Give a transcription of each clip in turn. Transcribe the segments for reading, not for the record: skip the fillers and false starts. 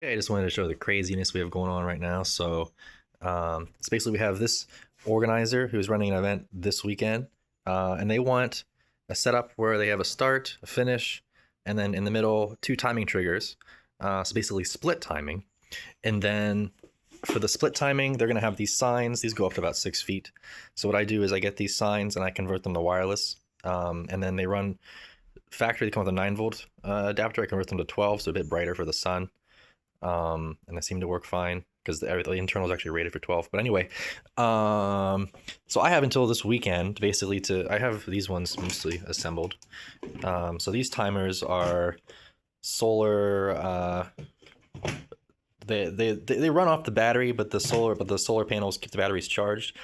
Yeah, I just wanted to show the craziness we have going on right now. So basically we have this organizer who's running an event this weekend, and they want a setup where they have a start, a finish, and then in the middle two timing triggers. So basically split timing, and then for the split timing, they're gonna have these signs. These go up to about 6 feet. So what I do is I get these signs and I convert them to wireless, and then they run factory. They come with a 9 volt adapter. I convert them to 12, so a bit brighter for the sun, and they seem to work fine because the internal is actually rated for 12. But anyway, so I have until this weekend basically I have these ones mostly assembled. So these timers are solar. They run off the battery, but the solar panels keep the batteries charged.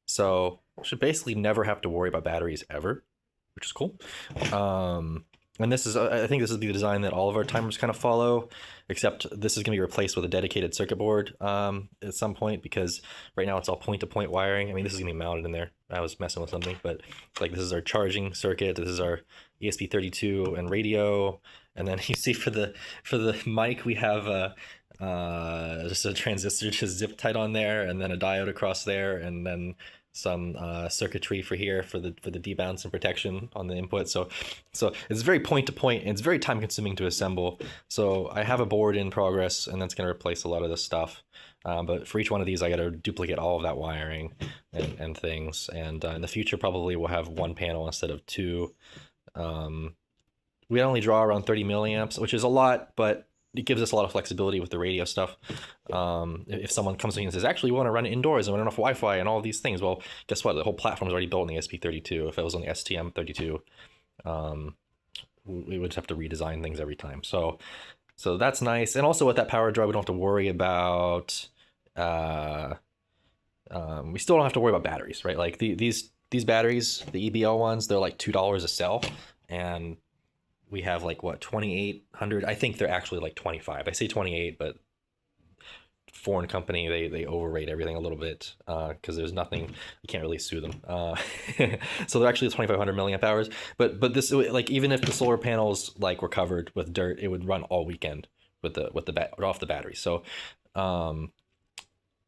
So should basically never have to worry about batteries ever, which is cool. And I think this is the design that all of our timers kind of follow, except this is going to be replaced with a dedicated circuit board at some point, because right now it's all point-to-point wiring. I mean, this is going to be mounted in there. I was messing with something, but like this is our charging circuit. This is our ESP32 and radio, and then you see for the mic we have just a transistor just zip tied on there, and then a diode across there, and then some circuitry for here for the debounce and protection on the input. So it's very point to point, and it's very time consuming to assemble. So I have a board in progress, and that's going to replace a lot of this stuff. But for each one of these, I got to duplicate all of that wiring and things. And in the future, probably we'll have one panel instead of two. We only draw around 30 milliamps, which is a lot, but it gives us a lot of flexibility with the radio stuff. If someone comes to me and says, actually, we want to run it indoors and we don't have Wi-Fi and all these things, well, guess what? The whole platform is already built in the ESP32. If it was on the STM32, we would have to redesign things every time. So that's nice. And also with that power draw, we don't have to worry about. We still don't have to worry about batteries, right? Like these batteries, the EBL ones, they're like $2 a cell, and we have like what 2,800. I think they're actually like 25. I say 28, but foreign company they overrate everything a little bit because there's nothing, you can't really sue them. So they're actually 2,500 milliamp hours. But this, like, even if the solar panels like were covered with dirt, it would run all weekend with the off the battery. So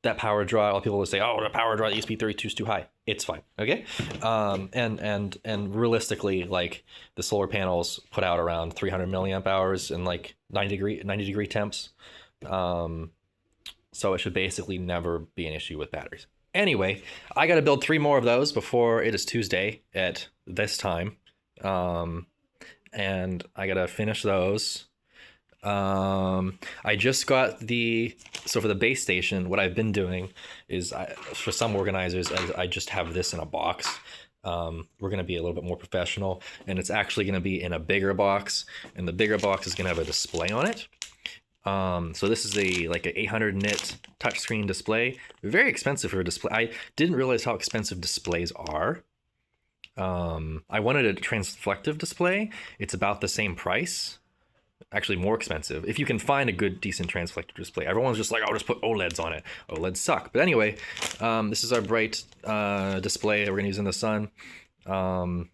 that power draw, a lot of people will say, oh, the power draw at ESP32 is too high. It's fine, okay? And realistically, like, the solar panels put out around 300 milliamp hours and like 90 degree temps. So it should basically never be an issue with batteries. Anyway, I got to build 3 more of those before it is Tuesday at this time. And I got to finish those. I just got so for the base station, what I've been doing is for some organizers, I just have this in a box. We're going to be a little bit more professional, and it's actually going to be in a bigger box, and the bigger box is going to have a display on it. So this is like an 800 nit touchscreen display, very expensive for a display. I didn't realize how expensive displays are. I wanted a transflective display. It's about the same price, actually more expensive if you can find a good decent transflective display. Everyone's just like, I'll just put OLEDs on it. OLEDs suck. But anyway, this is our bright display that we're gonna use in the sun. I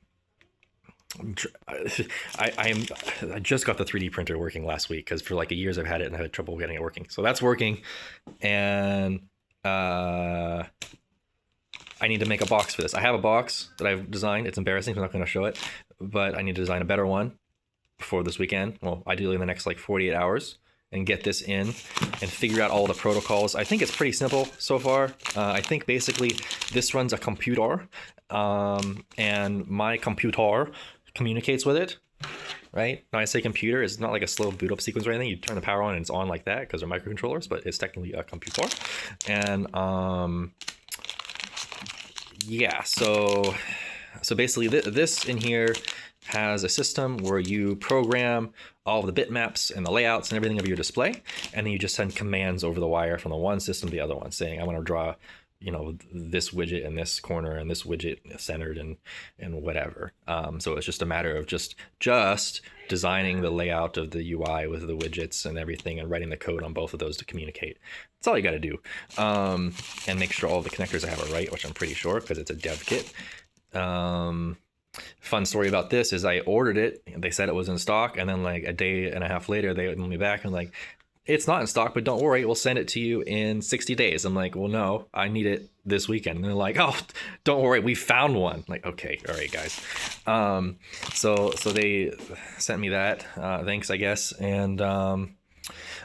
just got the 3D printer working last week because for like years I've had it and I had trouble getting it working. So that's working, and I need to make a box for this. I have a box that I've designed. It's embarrassing, so I'm not going to show it, but I need to design a better one before this weekend. Well, ideally in the next like 48 hours, and get this in and figure out all the protocols. I think it's pretty simple so far. I think basically this runs a computer, and my computer communicates with it, right? When I say computer, it's not like a slow boot up sequence or anything. You turn the power on and it's on like that because they're microcontrollers, but it's technically a computer. And yeah, so basically this in here has a system where you program all of the bitmaps and the layouts and everything of your display, and then you just send commands over the wire from the one system to the other one, saying I want to draw, this widget in this corner and this widget centered and whatever. So it's just a matter of just designing the layout of the UI with the widgets and everything, and writing the code on both of those to communicate. That's all you got to do, and make sure all the connectors I have are right, which I'm pretty sure because it's a dev kit. Fun story about this is I ordered it, they said it was in stock, and then like a day and a half later they emailed me back and like, it's not in stock, but don't worry, we'll send it to you in 60 days. I'm like, well, no, I need it this weekend. And they're like, oh, don't worry, we found one. I'm like, okay, all right, guys. So they sent me that. Thanks, I guess. And oh,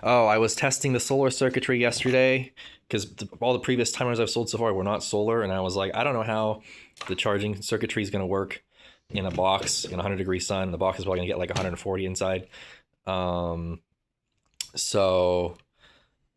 I was testing the solar circuitry yesterday because all the previous timers I've sold so far were not solar, and I was like, I don't know how the charging circuitry is going to work in a box in 100-degree sun. The box is probably going to get like 140 inside. So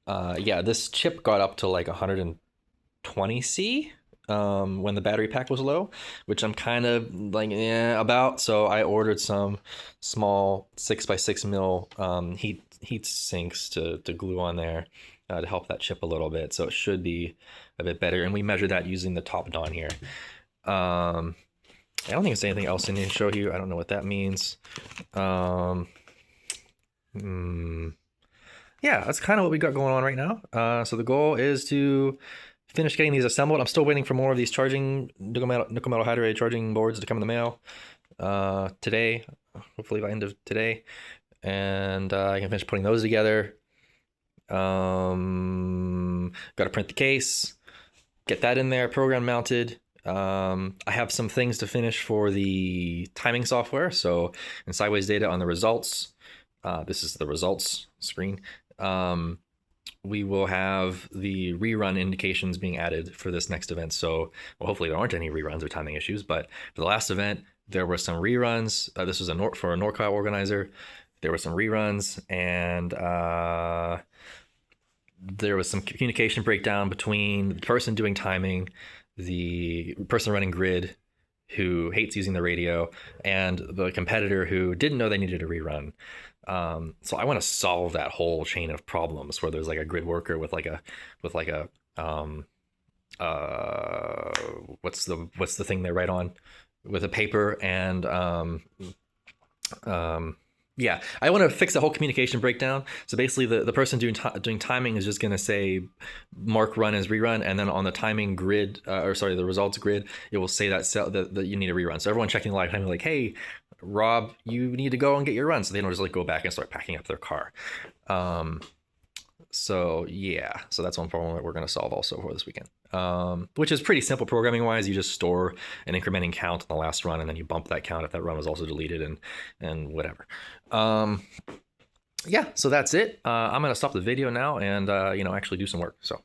yeah, this chip got up to like 120 C when the battery pack was low, which I'm kind of like about. So I ordered some small 6x6 mil heat sinks to glue on there to help that chip a little bit. So it should be a bit better. And we measured that using the top Don here. I don't think there's anything else I need to show you. I don't know what that means. Yeah, that's kind of what we got going on right now. So the goal is to finish getting these assembled. I'm still waiting for more of these charging nickel metal hydride charging boards to come in the mail today, hopefully by end of today, and I can finish putting those together. Got to print the case, get that in there, program mounted. I have some things to finish for the timing software. So in sideways data on the results, this is the results screen. We will have the rerun indications being added for this next event. So well, hopefully there aren't any reruns or timing issues, but for the last event, there were some reruns. This was for a NorCal organizer. There were some reruns, and there was some communication breakdown between the person doing timing, the person running grid who hates using the radio, and the competitor who didn't know they needed a rerun. So I want to solve that whole chain of problems where there's like a grid worker with like a what's the thing they write on with a paper, and yeah, I want to fix the whole communication breakdown. So basically the person doing timing is just going to say mark run as rerun, and then on the timing grid, the results grid, it will say that you need a rerun. So everyone checking live timing like, hey, Rob, you need to go and get your run. So they don't just like go back and start packing up their car. So yeah, so that's one problem that we're going to solve also for this weekend, which is pretty simple programming wise. You just store an incrementing count on the last run, and then you bump that count if that run was also deleted, and whatever. Yeah, so that's it. I'm going to stop the video now and actually do some work. So